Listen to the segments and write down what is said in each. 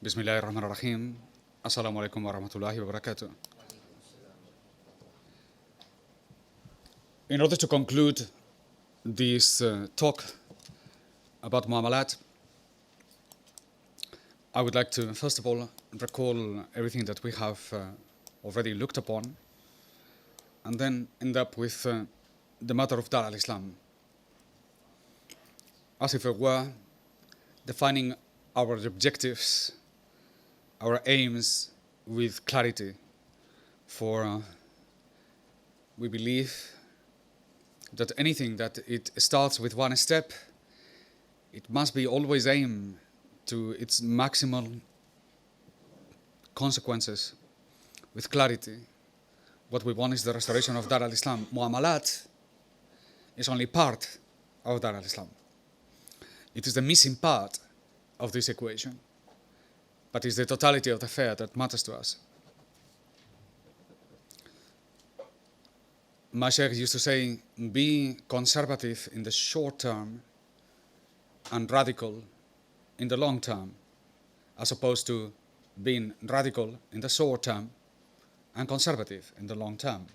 بسم الله الرحمن الرحيم. السلام عليكم ورحمة الله وبركاته. In order to conclude this talk about Muamalat, I would like to first of all recall everything that we have already looked upon, and then end up with the matter of Dar al-Islam, as if it were defining our objectives, our aims with clarity. For we believe that anything that it starts with one step, it must be always aimed to its maximal consequences with clarity. What we want is the restoration of Dar al-Islam. Muamalat is only part of Dar al-Islam. It is the missing part of this equation, but it's the totality of the affair that matters to us. My sheikh used to say, be conservative in the short term and radical in the long term, as opposed to being radical in the short term and conservative in the long term.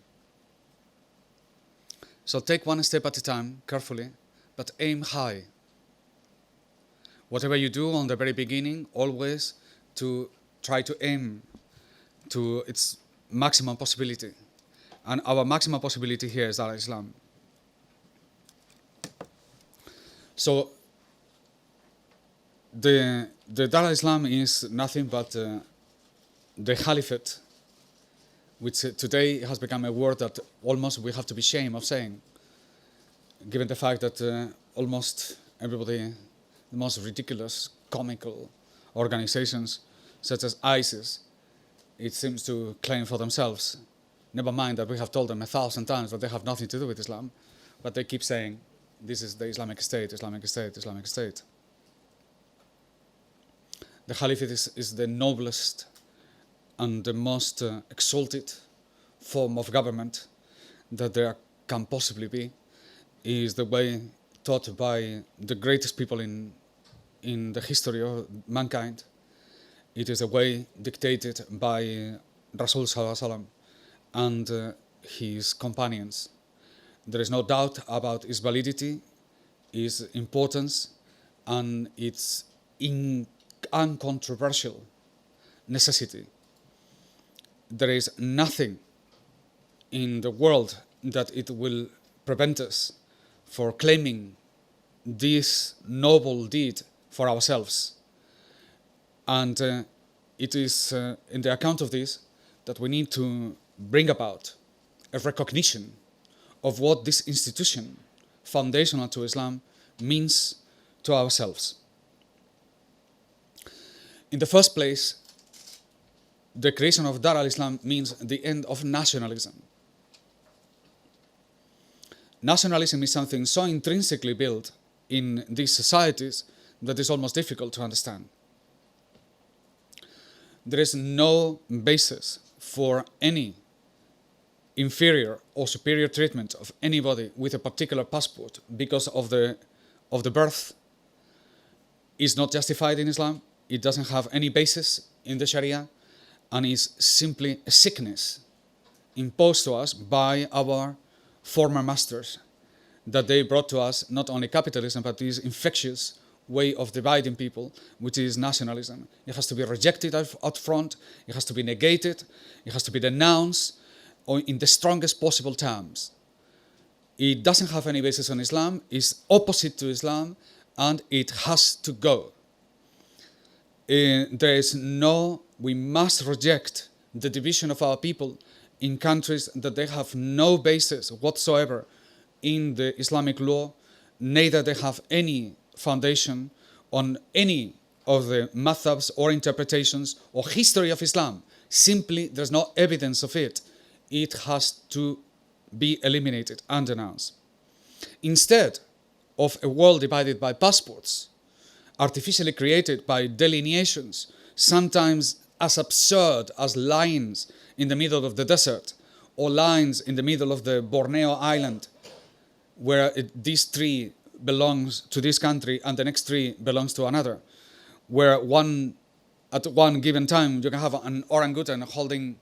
So take one step at a time, carefully, but aim high. Whatever you do on the very beginning, always to try to aim to its maximum possibility. And our maximum possibility here is Dar al-Islam. So the Dar al-Islam is nothing but the Caliphate, which today has become a word that almost we have to be ashamed of saying, given the fact that almost everybody, the most ridiculous, comical organizations such as ISIS, it seems to claim for themselves. Never mind that we have told them 1,000 times that they have nothing to do with Islam, but they keep saying, this is the Islamic State, Islamic State, Islamic State. The Caliphate is the noblest and the most exalted form of government that there can possibly be. It is the way taught by the greatest people in the history of mankind. It is a way dictated by Rasul Sallallahu Alaihi Wasallam and his companions. There is no doubt about its validity, its importance, and its uncontroversial necessity. There is nothing in the world that it will prevent us from claiming this noble deed for ourselves. And it is in the account of this that we need to bring about a recognition of what this institution, foundational to Islam, means to ourselves. In the first place, the creation of Dar al-Islam means the end of nationalism. Nationalism is something so intrinsically built in these societies that it's almost difficult to understand. There is no basis for any inferior or superior treatment of anybody with a particular passport because of the birth. Is not justified in Islam. It doesn't have any basis in the Sharia, and is simply a sickness imposed to us by our former masters, that they brought to us not only capitalism, but this infectious way of dividing people, which is nationalism. It has to be rejected out front, it has to be negated, it has to be denounced or in the strongest possible terms. It doesn't have any basis on Islam, it's opposite to Islam, and it has to go. We must reject the division of our people in countries that they have no basis whatsoever in the Islamic law, neither they have any foundation on any of the madhabs or interpretations or history of Islam. Simply, there's no evidence of it. It has to be eliminated and denounced. Instead of a world divided by passports, artificially created by delineations, sometimes as absurd as lines in the middle of the desert or lines in the middle of the Borneo island, where this tree belongs to this country and the next tree belongs to another, where one at one given time, you can have an orangutan holding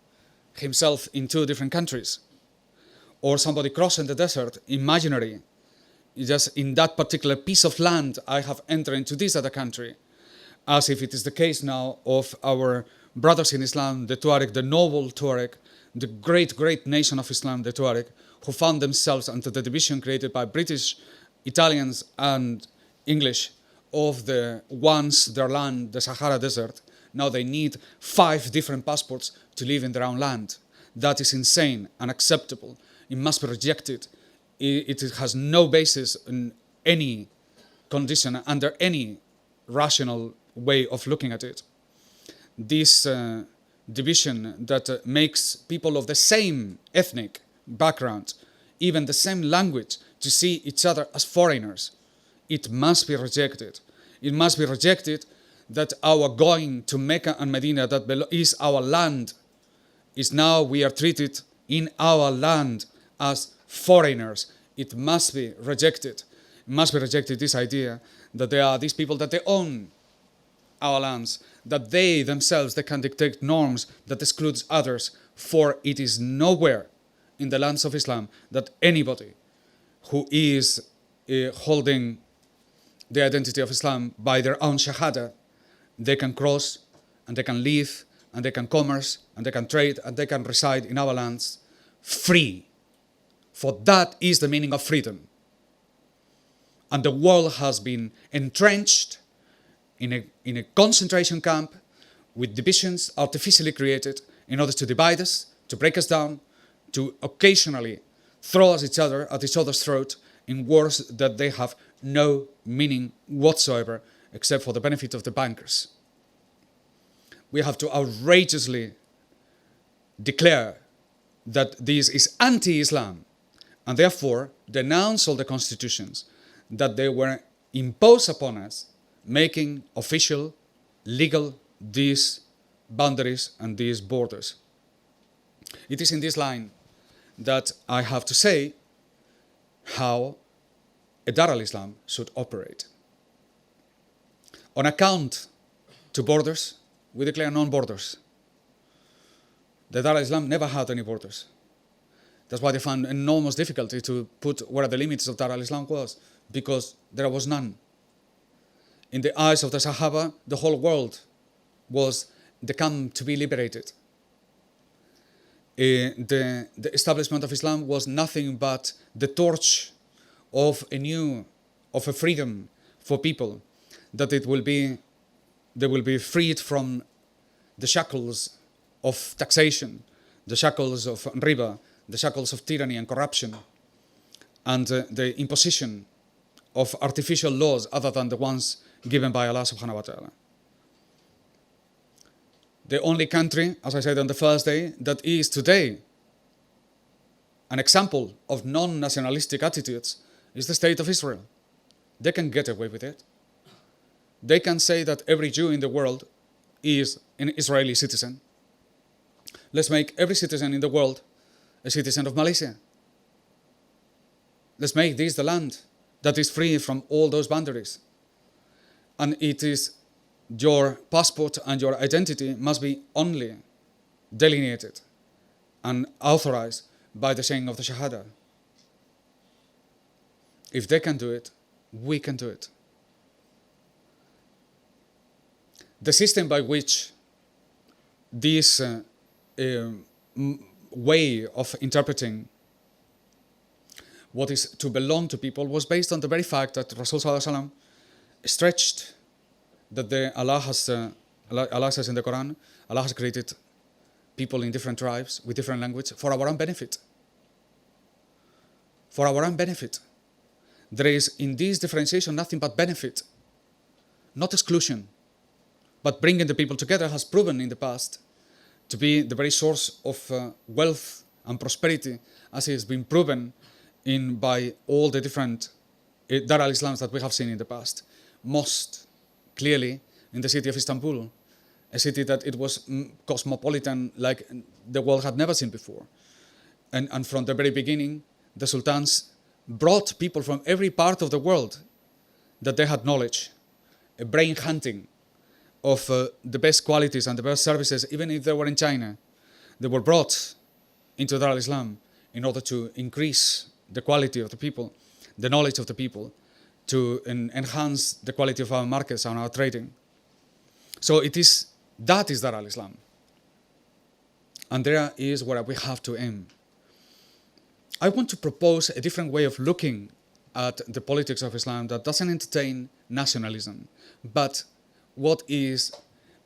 himself in 2 different countries, or somebody crossing the desert, imaginary, just in that particular piece of land, I have entered into this other country, as if it is the case now of our brothers in Islam, the Tuareg, the noble Tuareg, the great, great nation of Islam, the Tuareg, who found themselves under the division created by British, Italians, and English of their land, the Sahara Desert. Now they need 5 different passports to live in their own land. That is insane, unacceptable. It must be rejected. It has no basis in any condition, under any rational way of looking at it. This division that makes people of the same ethnic background, even the same language, to see each other as foreigners, it must be rejected. It must be rejected that our going to Mecca and Medina, that is our land, is now we are treated in our land as foreigners. It must be rejected. It must be rejected, this idea that there are these people that they own our lands, that they themselves, they can dictate norms that excludes others, for it is nowhere in the lands of Islam that anybody who is holding the identity of Islam by their own shahada, they can cross and they can live and they can commerce and they can trade and they can reside in our lands free. For that is the meaning of freedom. And the world has been entrenched in a concentration camp with divisions artificially created in order to divide us, to break us down, to occasionally throw us at each other's throat in wars that they have no meaning whatsoever except for the benefit of the bankers. We have to outrageously declare that this is anti-Islam and therefore denounce all the constitutions that they were imposed upon us, making official, legal these boundaries and these borders. It is in this line that I have to say how a Dar al-Islam should operate. On account to borders, we declare non-borders. The Dar al-Islam never had any borders. That's why they found enormous difficulty to put where the limits of Dar al-Islam was, because there was none. In the eyes of the Sahaba, the whole world was the camp to be liberated. The establishment of Islam was nothing but the torch of a freedom for people, that they will be freed from the shackles of taxation, the shackles of riba, the shackles of tyranny and corruption, and the imposition of artificial laws other than the ones given by Allah subhanahu wa ta'ala. The only country, as I said on the first day, that is today an example of non-nationalistic attitudes is the state of Israel. They can get away with it. They can say that every Jew in the world is an Israeli citizen. Let's make every citizen in the world a citizen of Malaysia. Let's make this the land that is free from all those boundaries. And it is your passport and your identity must be only delineated and authorized by the saying of the Shahada. If they can do it, we can do it. The system by which this way of interpreting what is to belong to people was based on the very fact that Rasul Sallallahu Alaihi Wasallam stretched that Allah says in the Quran, Allah has created people in different tribes with different language for our own benefit. For our own benefit. There is in this differentiation nothing but benefit, not exclusion. But bringing the people together has proven in the past to be the very source of wealth and prosperity, as it has been proven by all the different Dar al-Islams that we have seen in the past. Most clearly in the city of Istanbul, a city that it was cosmopolitan like the world had never seen before. And from the very beginning, the sultans brought people from every part of the world that they had knowledge, brain hunting, of the best qualities and the best services, even if they were in China, they were brought into Dar al-Islam in order to increase the quality of the people, the knowledge of the people, to enhance the quality of our markets and our trading. So that is Dar al-Islam. And there is where we have to aim. I want to propose a different way of looking at the politics of Islam that doesn't entertain nationalism, but what is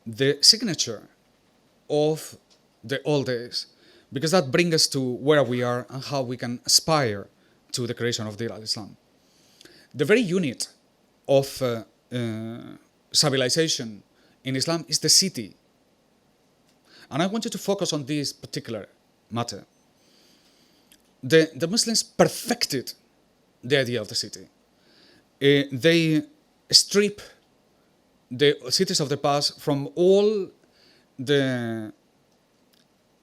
the signature of the old days, because that brings us to where we are and how we can aspire to the creation of Dar al-Islam. The very unit of civilization in Islam is the city. And I want you to focus on this particular matter. The Muslims perfected the idea of the city. They strip the cities of the past from all the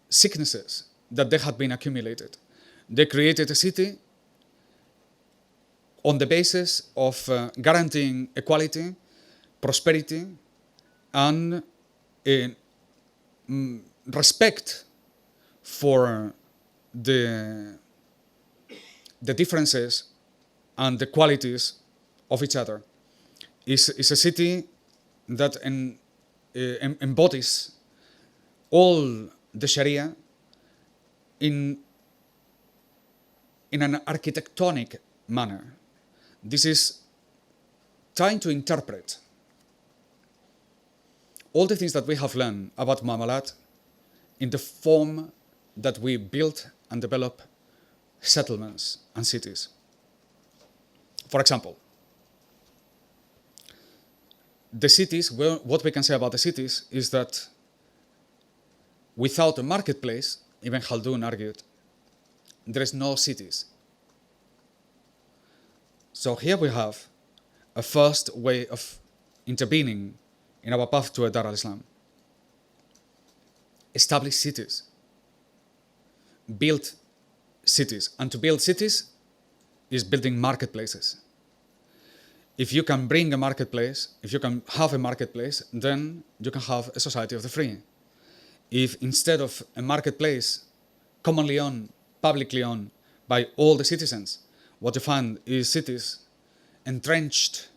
sicknesses that they had been accumulated. They created a city on the basis of guaranteeing equality, prosperity, and respect for the differences and the qualities of each other. It's a city that embodies all the Sharia in an architectonic manner. This is trying to interpret all the things that we have learned about Muamalat in the form that we build and develop settlements and cities. For example, the cities, well, what we can say about the cities is that without a marketplace, Ibn Khaldun argued, there is no cities. So here we have a first way of intervening in our path to a Dar al-Islam. Establish cities. Build cities. And to build cities is building marketplaces. If you can bring a marketplace, if you can have a marketplace, then you can have a society of the free. If instead of a marketplace commonly owned, publicly owned by all the citizens, what you find is cities entrenched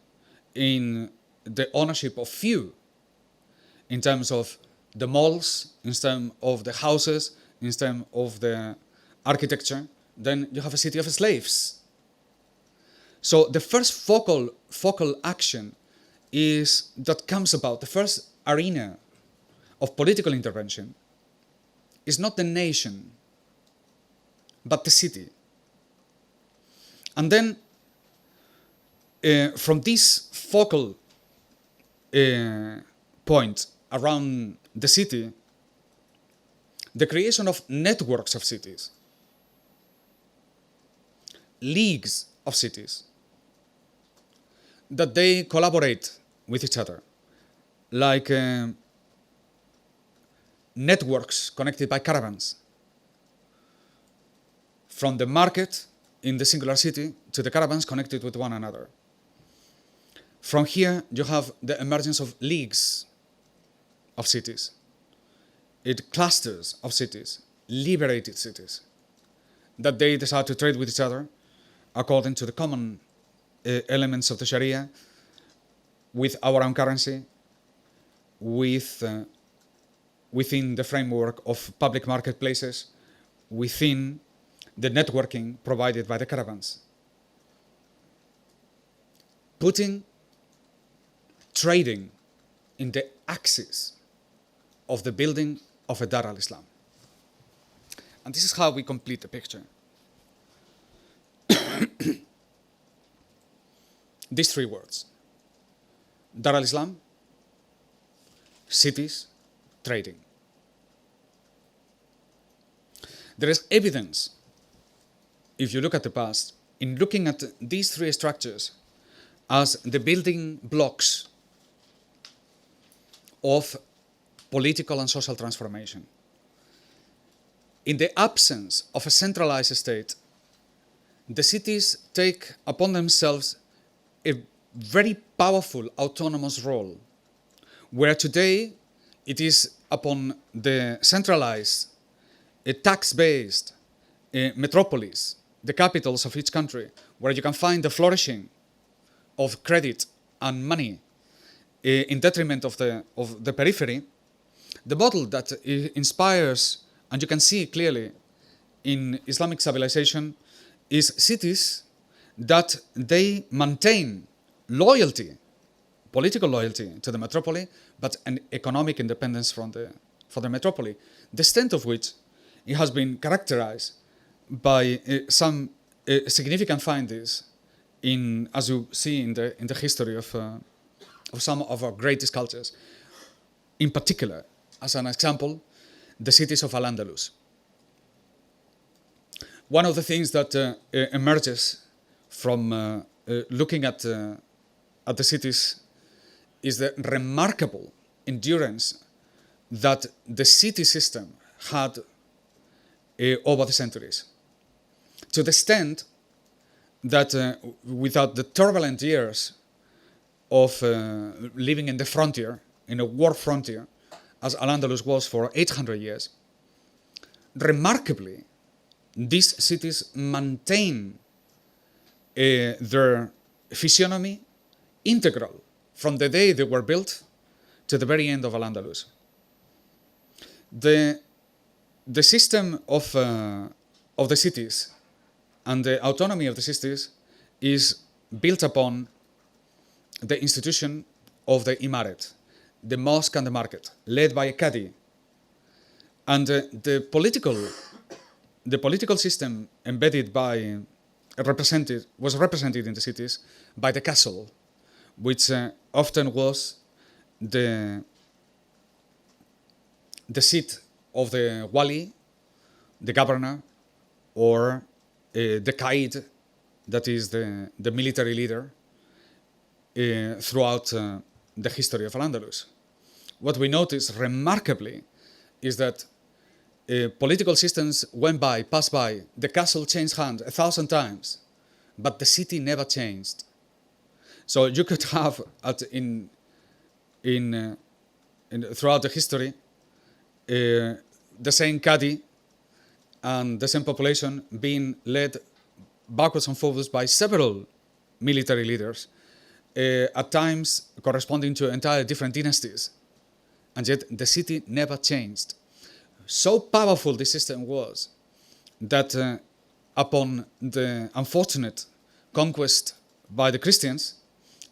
in the ownership of few, in terms of the malls, in terms of the houses, in terms of the architecture, then you have a city of slaves. So the first focal action is that comes about, the first arena of political intervention is not the nation, but the city. And then from this focal point around the city, the creation of networks of cities, leagues of cities, that they collaborate with each other, like networks connected by caravans, from the market in the singular city to the caravans connected with one another. From here, you have the emergence of leagues of cities, clusters of cities, liberated cities, that they decide to trade with each other according to the common elements of the Sharia, with our own currency, within the framework of public marketplaces, within the networking provided by the caravans. Putting trading in the axis of the building of a Dar al-Islam. And this is how we complete the picture. These three words: Dar al-Islam, cities, trading. There is evidence, if you look at the past, in looking at these three structures as the building blocks of political and social transformation. In the absence of a centralized state, the cities take upon themselves a very powerful autonomous role, where today it is upon the centralized, tax-based metropolis, the capitals of each country, where you can find the flourishing of credit and money in detriment of the periphery. The model that inspires, and you can see clearly in Islamic civilization, is cities that they maintain loyalty, political loyalty to the metropolis, but an economic independence from the metropolis, the extent of which it has been characterized by some significant findings in, as you see in the history of some of our greatest cultures. In particular, as an example, the cities of Al-Andalus. One of the things that emerges from looking at the cities is the remarkable endurance that the city system had over the centuries. To the extent that without the turbulent years of living in the frontier, in a war frontier, as Al-Andalus was for 800 years, remarkably, these cities maintain their physiognomy integral from the day they were built to the very end of Al-Andalus. The system of the cities and the autonomy of the cities is built upon the institution of the imaret, the mosque and the market, led by a Qadi. And the political system embedded by was represented in the cities by the castle, which often was the seat of the wali, the governor, or the qaid, that is the military leader throughout the history of Al-Andalus. What we notice remarkably is that political systems passed by, the castle changed hands 1,000 times, but the city never changed. So you could have throughout the history the same Qadi and the same population being led backwards and forwards by several military leaders, at times corresponding to entirely different dynasties, and yet the city never changed. So powerful this system was that upon the unfortunate conquest by the Christians,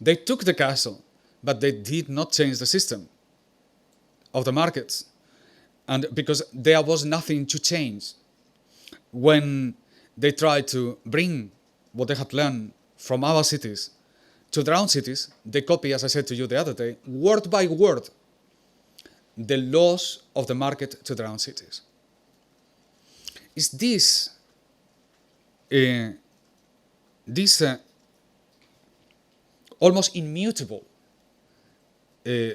they took the castle, but they did not change the system of the markets, and because there was nothing to change. When they tried to bring what they had learned from our cities to their own cities, they copy, as I said to you the other day, word by word, the laws of the market to their own cities. Is this almost immutable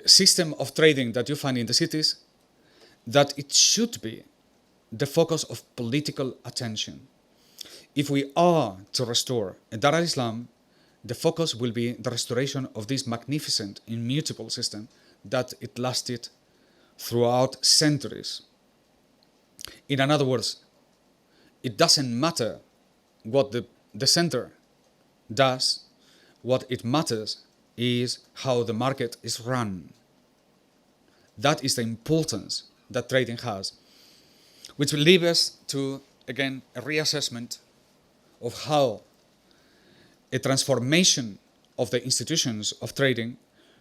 system of trading that you find in the cities, that it should be the focus of political attention. If we are to restore Dar al-Islam, the focus will be the restoration of this magnificent, immutable system that it lasted throughout centuries. In other words, it doesn't matter what the center does. What it matters is how the market is run. That is the importance that trading has, which will lead us to, again, a reassessment of how a transformation of the institutions of trading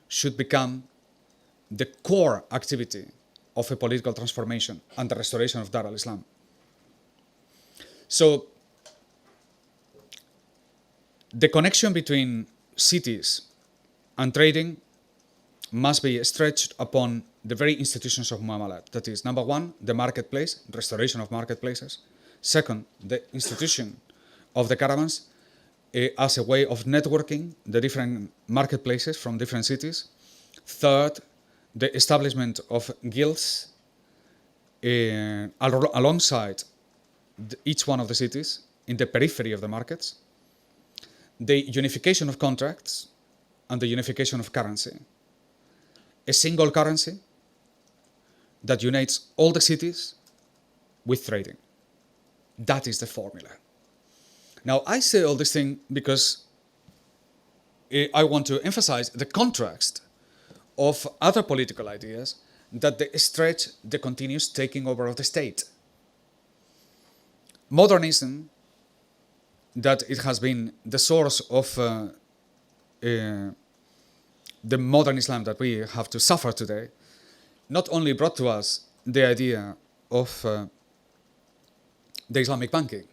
should become the core activity of a political transformation and the restoration of Dar al-Islam. So, the connection between cities and trading must be stretched upon the very institutions of Muamalat. That is, number one, the marketplace, restoration of marketplaces. Second, the institution of the caravans as a way of networking the different marketplaces from different cities. Third, the establishment of guilds alongside each one of the cities in the periphery of the markets. The unification of contracts and the unification of currency. a single currency that unites all the cities with trading. That is the formula. Now, I say all this thing because I want to emphasize the contrast of other political ideas that they stretch the continuous taking over of the state. Modernism, that it has been the source of the modern Islam that we have to suffer today, not only brought to us the idea of the Islamic banking,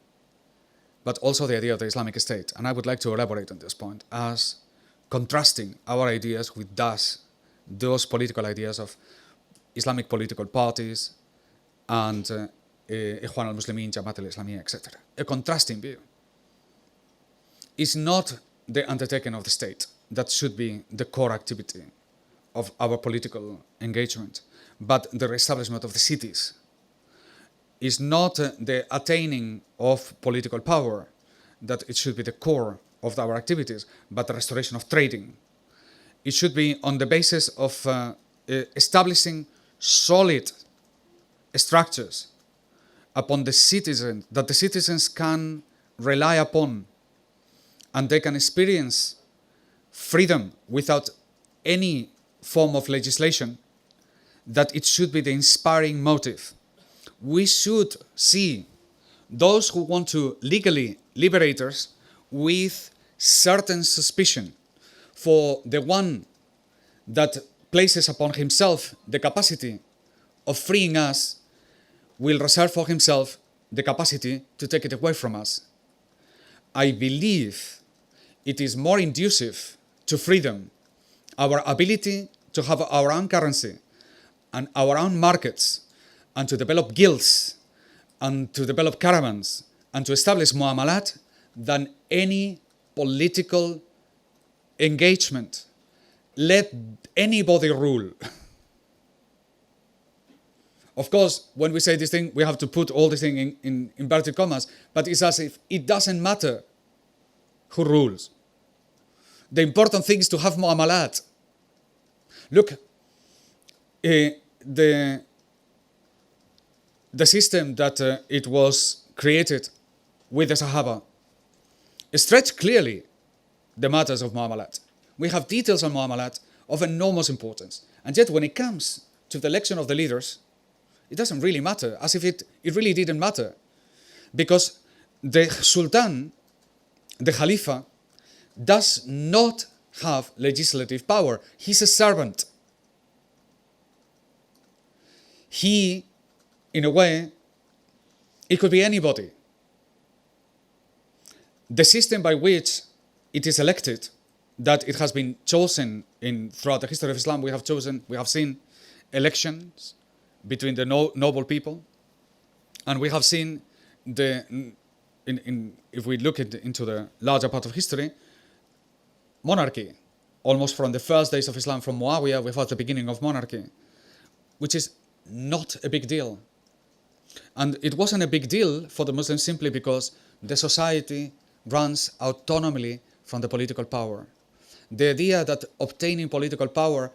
but also the idea of the Islamic State. And I would like to elaborate on this point as contrasting our ideas with those political ideas of Islamic political parties and Ikhwan al-Muslimin, Jamaat al-Islamiyya, etc. A contrasting view. It's not the undertaking of the state that should be the core activity of our political engagement, but the reestablishment of the cities. Is not the attaining of political power that it should be the core of our activities, but the restoration of trading. It should be on the basis of establishing solid structures upon the citizens, that the citizens can rely upon, and they can experience freedom without any form of legislation, that it should be the inspiring motive. We should see those who want to legally liberate us with certain suspicion, for the one that places upon himself the capacity of freeing us will reserve for himself the capacity to take it away from us. I believe it is more inducive to freedom, our ability to have our own currency and our own markets, and to develop guilds, and to develop caravans, and to establish Muamalat, than any political engagement. Let anybody rule. Of course, when we say this thing, we have to put all this thing in inverted commas, but it's as if it doesn't matter who rules. The important thing is to have Muamalat. Look, the system that it was created with the Sahaba stretched clearly the matters of Muamalat. We have details on Muamalat of enormous importance. And yet when it comes to the election of the leaders, it doesn't really matter, as if it really didn't matter. Because the Sultan, the Khalifa, does not have legislative power. He's a servant. He, in a way, it could be anybody. The system by which it is elected, that it has been chosen throughout the history of Islam, we have seen elections between the noble people, and we have seen if we look into the larger part of history, monarchy. Almost from the first days of Islam, from Muawiyah, we had the beginning of monarchy, which is not a big deal. And it wasn't a big deal for the Muslims simply because the society runs autonomously from the political power. The idea that obtaining political power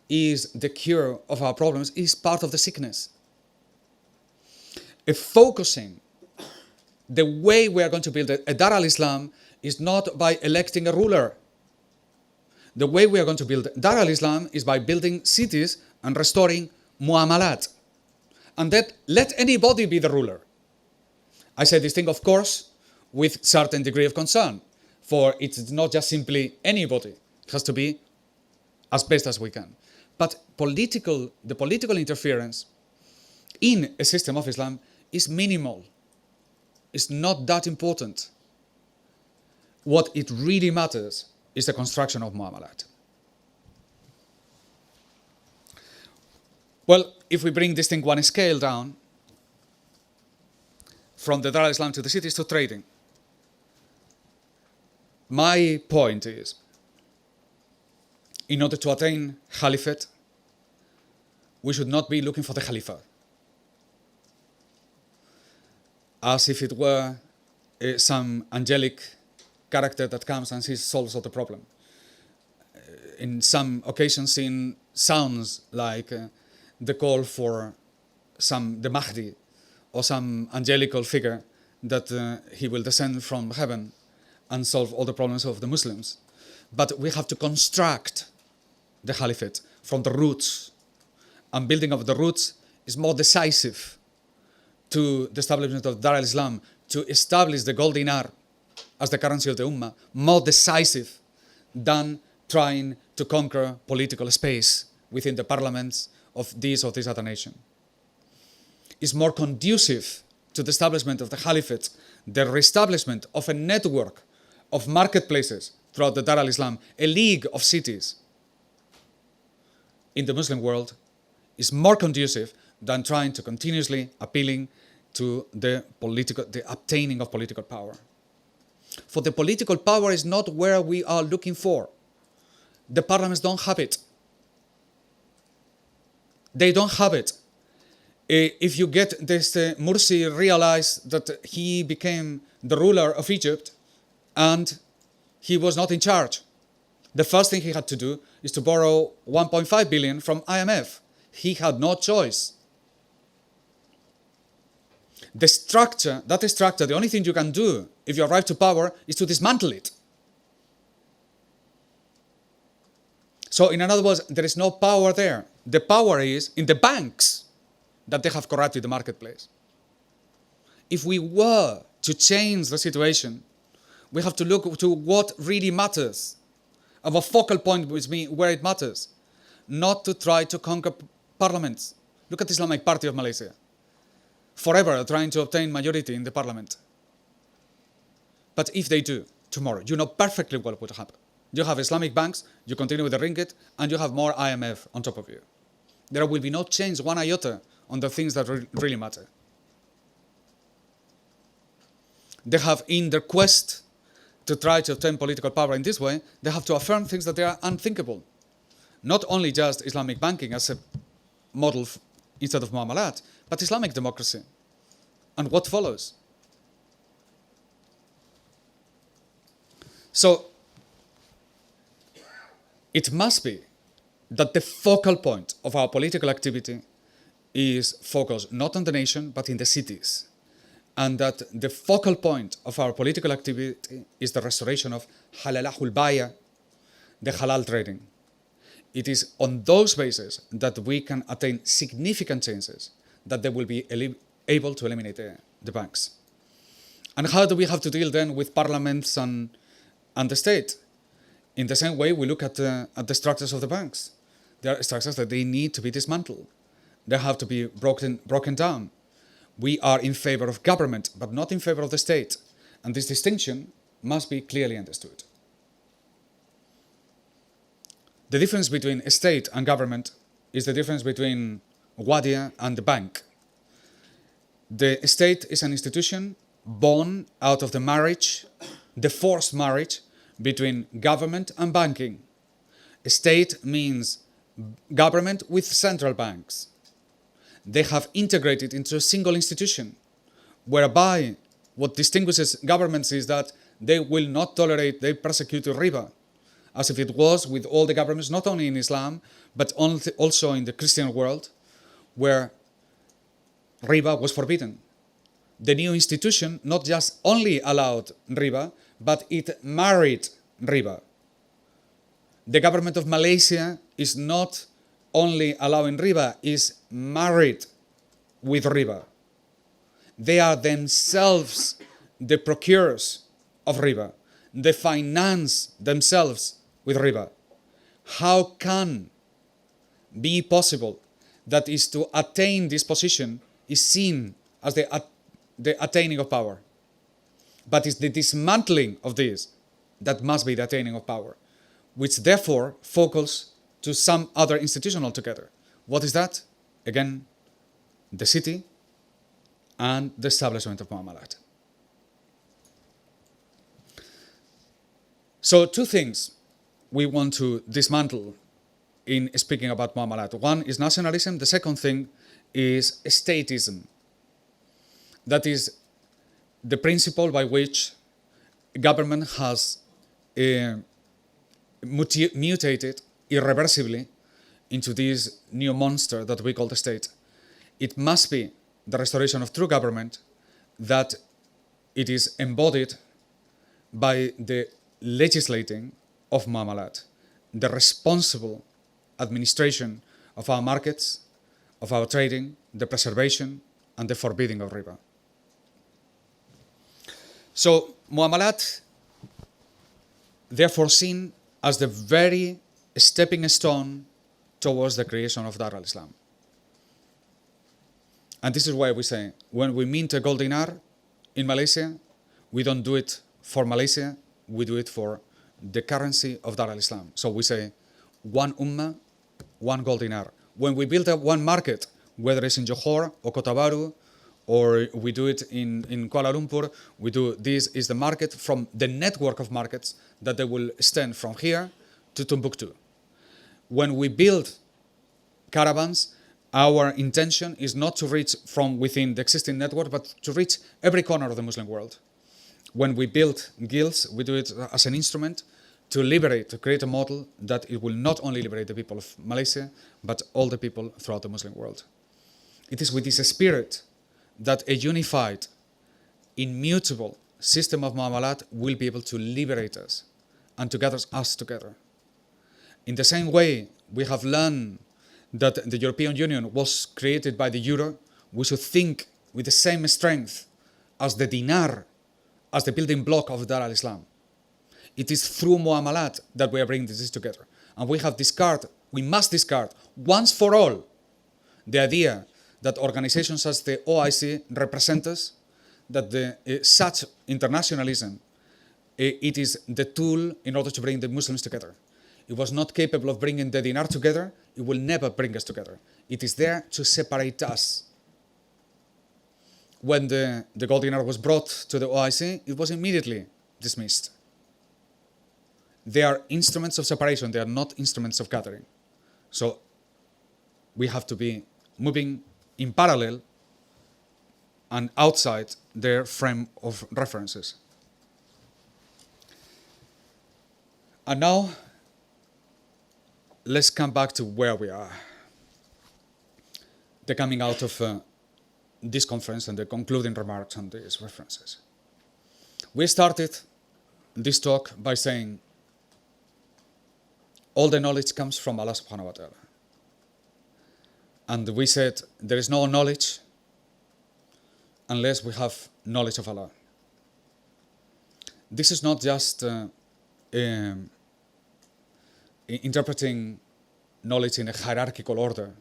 is the cure of our problems is part of the sickness. If focusing the way we are going to build a Dar al-Islam is not by electing a ruler. The way we are going to build Dar al-Islam is by building cities and restoring Muamalat. And that let anybody be the ruler. I say this thing, of course, with certain degree of concern, for it's not just simply anybody. It has to be as best as we can. But the political interference in a system of Islam is minimal. It's not that important. What it really matters is the construction of Muamalat. Well, if we bring this thing one scale down, from the Dar al-Islam to the cities to trading, my point is, in order to attain Caliphate, we should not be looking for the Khalifa, as if it were some angelic character that comes and solves all the problem. In some occasions, in sounds like the call for the Mahdi or some angelical figure that he will descend from heaven and solve all the problems of the Muslims. But we have to construct the caliphate from the roots. And building of the roots is more decisive to the establishment of Dar al-Islam, to establish the gold dinar as the currency of the Ummah, more decisive than trying to conquer political space within the parliaments of this or this other nation. Is more conducive to the establishment of the caliphate, the reestablishment of a network of marketplaces throughout the Dar al-Islam, a league of cities in the Muslim world, is more conducive than trying to continuously appealing to the obtaining of political power. For the political power is not where we are looking for. The parliaments don't have it. They don't have it. If you get this, Mursi realized that he became the ruler of Egypt and he was not in charge. The first thing he had to do is to borrow 1.5 billion from IMF. He had no choice. The structure, the only thing you can do if you arrive to power is to dismantle it. So in other words, there is no power there. The power is in the banks that they have corrupted the marketplace. If we were to change the situation, we have to look to what really matters, of a focal point where it matters, not to try to conquer parliaments. Look at the Islamic Party of Malaysia. Forever trying to obtain majority in the parliament. But if they do, tomorrow, you know perfectly well what will happen. You have Islamic banks, you continue with the ringgit, and you have more IMF on top of you. There will be no change, one iota, on the things that really matter. They have, in their quest to try to obtain political power in this way, they have to affirm things that they are unthinkable. Not only just Islamic banking as a model instead of Muamalat, but Islamic democracy. And what follows? So, it must be that the focal point of our political activity is focused not on the nation, but in the cities. And that the focal point of our political activity is the restoration of halalahul baya, the halal trading. It is on those bases that we can attain significant changes, that they will be able to eliminate the banks. And how do we have to deal then with parliaments and the state? In the same way, we look at the structures of the banks. There are structures that they need to be dismantled. They have to be broken down. We are in favor of government, but not in favor of the state. And this distinction must be clearly understood. The difference between a state and government is the difference between Wadia and the bank. The state is an institution born out of the marriage, the forced marriage between government and banking. A state means government with central banks. They have integrated into a single institution, whereby what distinguishes governments is that they will not tolerate, they persecute riba, as if it was with all the governments, not only in Islam, but also in the Christian world, where riba was forbidden. The new institution not just only allowed riba, but it married riba. The government of Malaysia is not only allowing riba, is married with riba. They are themselves the procurers of riba. They finance themselves with riba. How can be possible that is to attain this position is seen as the attaining of power? But it's the dismantling of this that must be the attaining of power, which therefore focuses to some other institution altogether. What is that? Again, the city and the establishment of Muamalat. So two things we want to dismantle in speaking about Muamalat. One is nationalism. The second thing is statism. That is the principle by which government has mutated irreversibly into this new monster that we call the state. It must be the restoration of true government, that it is embodied by the legislating of Muamalat, the responsible administration of our markets, of our trading, the preservation and the forbidding of riba. So Muamalat, therefore, seen as the very stepping stone towards the creation of Dar al-Islam. And this is why we say, when we mint a gold dinar in Malaysia, we don't do it for Malaysia, we do it for the currency of Dar al-Islam. So we say, one ummah, one gold dinar. When we build up one market, whether it's in Johor or Kota Baru, or we do it in Kuala Lumpur, we do this is the market from the network of markets that they will extend from here to Timbuktu. When we build caravans, our intention is not to reach from within the existing network, but to reach every corner of the Muslim world. When we build guilds, we do it as an instrument to liberate, to create a model that it will not only liberate the people of Malaysia, but all the people throughout the Muslim world. It is with this spirit that a unified, immutable system of Muamalat will be able to liberate us and to gather us together. In the same way, we have learned that the European Union was created by the euro, we should think with the same strength as the dinar, as the building block of Dar al-Islam. It is through Muamalat that we are bringing this together. And we must discard once for all the idea that organizations as the OIC represent us, that such internationalism, it is the tool in order to bring the Muslims together. It was not capable of bringing the dinar together, it will never bring us together. It is there to separate us. When the gold dinar was brought to the OIC, it was immediately dismissed. They are instruments of separation, they are not instruments of gathering. So we have to be moving in parallel and outside their frame of references. And now, let's come back to where we are. The coming out of this conference and the concluding remarks on these references. We started this talk by saying all the knowledge comes from Allah subhanahu wa ta'ala. And we said there is no knowledge unless we have knowledge of Allah. This is not just interpreting knowledge in a hierarchical order.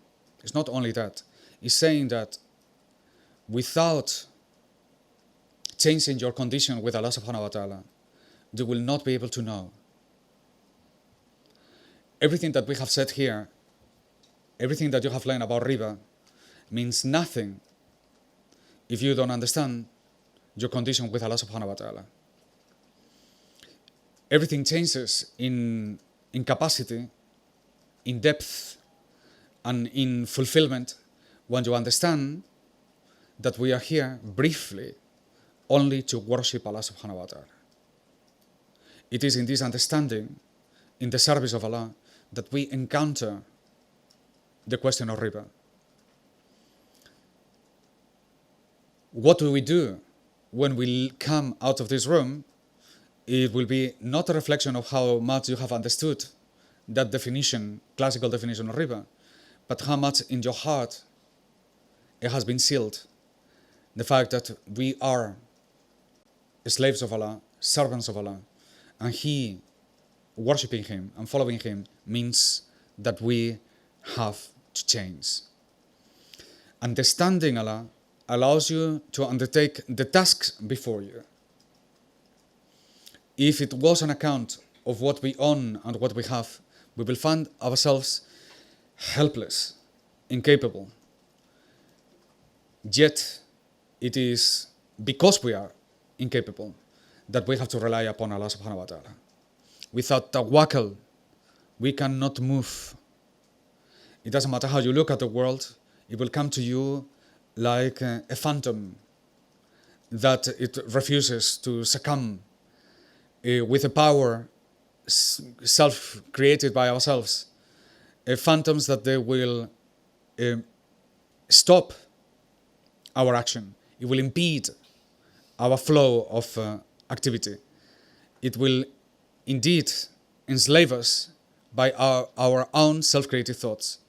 It's not only that. It's saying that without changing your condition with Allah subhanahu wa ta'ala, you will not be able to know. Everything that we have said here, everything that you have learned about riba, means nothing if you don't understand your condition with Allah subhanahu wa ta'ala. Everything changes in capacity, in depth, and in fulfillment when you understand that we are here briefly only to worship Allah subhanahu wa ta'ala. It is in this understanding, in the service of Allah, that we encounter the question of riba. What do we do when we come out of this room? It will be not a reflection of how much you have understood that definition, classical definition of riba, but how much in your heart it has been sealed. The fact that we are slaves of Allah, servants of Allah, and He, worshipping Him and following Him, means that we have to change. Understanding Allah allows you to undertake the tasks before you. If it was an account of what we own and what we have, we will find ourselves helpless, incapable. Yet, it is because we are incapable that we have to rely upon Allah subhanahu wa ta'ala. Without tawakkul, we cannot move. It doesn't matter how you look at the world, it will come to you like a phantom that it refuses to succumb with a power self-created by ourselves. phantoms that they will stop our action. It will impede our flow of activity. It will indeed enslave us by our own self-created thoughts.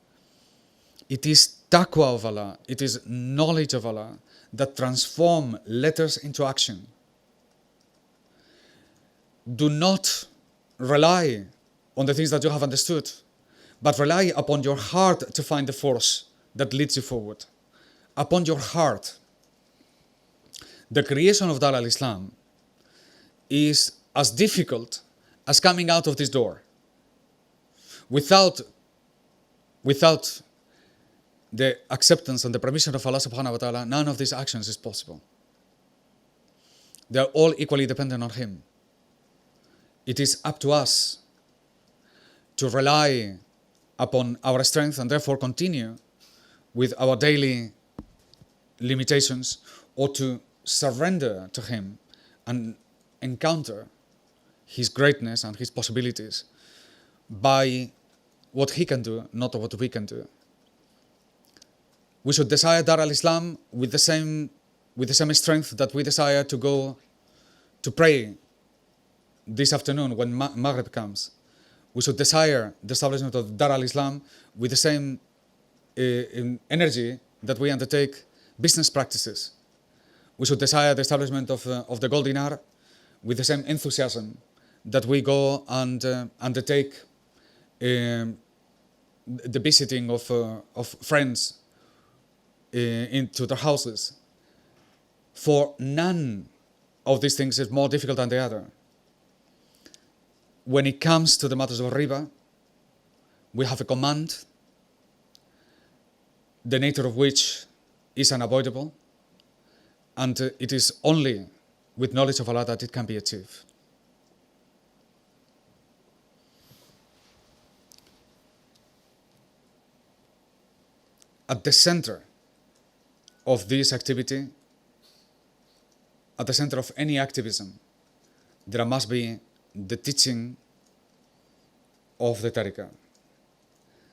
It is taqwa of Allah, it is knowledge of Allah that transform letters into action. Do not rely on the things that you have understood, but rely upon your heart to find the force that leads you forward. Upon your heart. The creation of Dar al-Islam is as difficult as coming out of this door. Without the acceptance and the permission of Allah subhanahu wa ta'ala, none of these actions is possible. They are all equally dependent on Him. It is up to us to rely upon our strength and therefore continue with our daily limitations, or to surrender to Him and encounter His greatness and His possibilities by what He can do, not what we can do. We should desire Dar al-Islam with the same strength that we desire to go to pray this afternoon when Maghrib comes. We should desire the establishment of Dar al-Islam with the same energy that we undertake business practices. We should desire the establishment of the gold dinar with the same enthusiasm that we go and undertake the visiting of friends into their houses. For none of these things is more difficult than the other. When it comes to the matters of riba, we have a command, the nature of which is unavoidable, and it is only with knowledge of Allah that it can be achieved. At the center of this activity, at the center of any activism, there must be the teaching of the tariqah,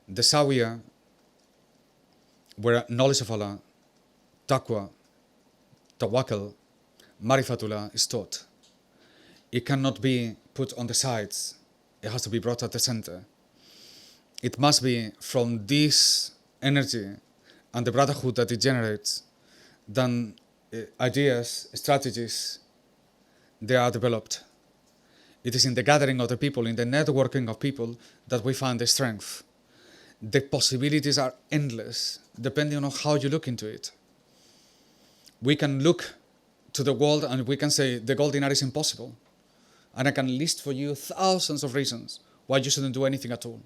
the Zawiyah, where knowledge of Allah, taqwa, tawakkul, marifatullah is taught. It cannot be put on the sides. It has to be brought at the center. It must be from this energy and the brotherhood that it generates, then ideas, strategies, they are developed. It is in the gathering of the people, in the networking of people, that we find the strength. The possibilities are endless, depending on how you look into it. We can look to the world and we can say the gold dinar is impossible. And I can list for you thousands of reasons why you shouldn't do anything at all.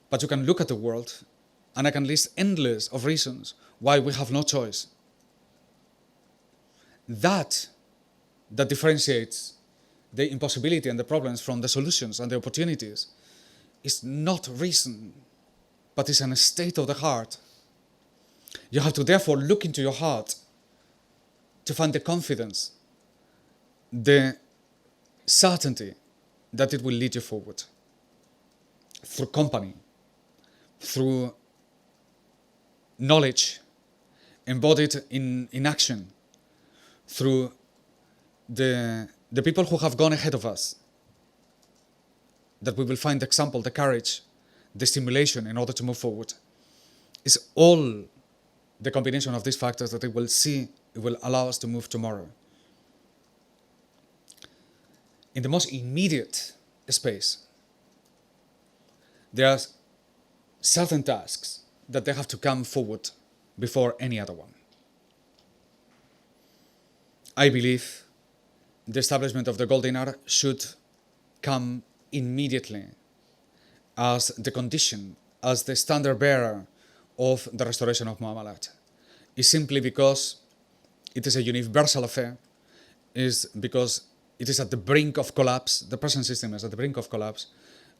But you can look at the world and I can list endless of reasons why we have no choice. That differentiates the impossibility and the problems from the solutions and the opportunities is not reason, but is a state of the heart. You have to therefore look into your heart to find the confidence, the certainty that it will lead you forward. Through company, through knowledge, embodied in action, through the people who have gone ahead of us, that we will find the example, the courage, the stimulation in order to move forward. It's all the combination of these factors that it will allow us to move tomorrow. In the most immediate space, there are certain tasks that they have to come forward before any other one. I believe the establishment of the gold dinar should come immediately as the condition, as the standard bearer of the restoration of Muamalat. Is simply because it is a universal affair, is because it is at the brink of collapse, the present system is at the brink of collapse,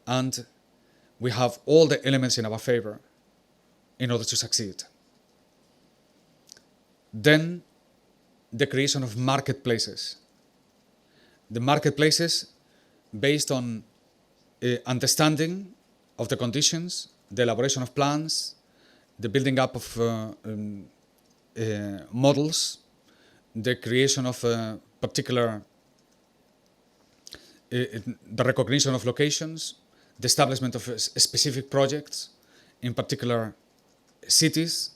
and we have all the elements in our favor in order to succeed. Then the creation of marketplaces. The marketplaces based on understanding of the conditions, the elaboration of plans, the building up of models, the creation of particular, the recognition of locations, the establishment of specific projects in particular cities,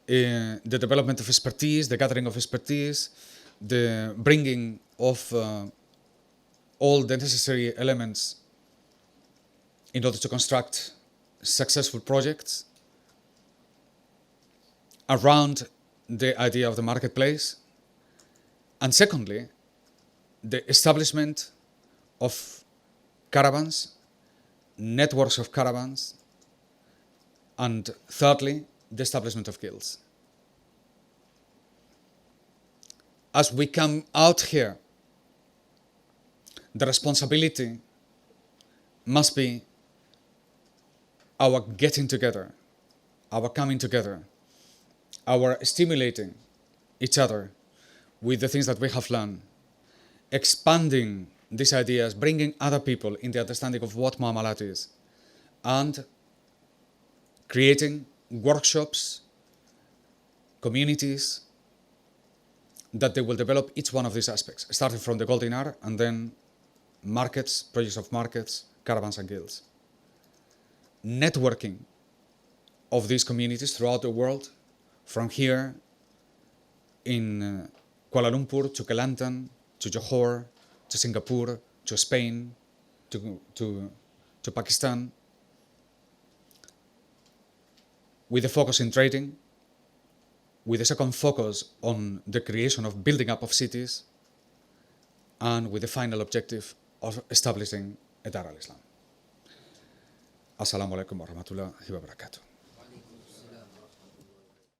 the development of expertise, the gathering of expertise, the bringing of all the necessary elements in order to construct successful projects around the idea of the marketplace. And secondly, the establishment of caravans, networks of caravans, and thirdly, the establishment of guilds. As we come out here, the responsibility must be our getting together, our coming together, our stimulating each other with the things that we have learned, expanding these ideas, bringing other people in the understanding of what Muamalat is, and creating workshops, communities, that they will develop each one of these aspects, starting from the golden hour and then markets, projects of markets, caravans and guilds. Networking of these communities throughout the world, from here in Kuala Lumpur to Kelantan, to Johor, to Singapore, to Spain, to Pakistan, with a focus in trading, with a second focus on the creation of building up of cities, and with the final objective of establishing a Dar al-Islam. Assalamu alaikum wa rahmatullahi wa barakatuh.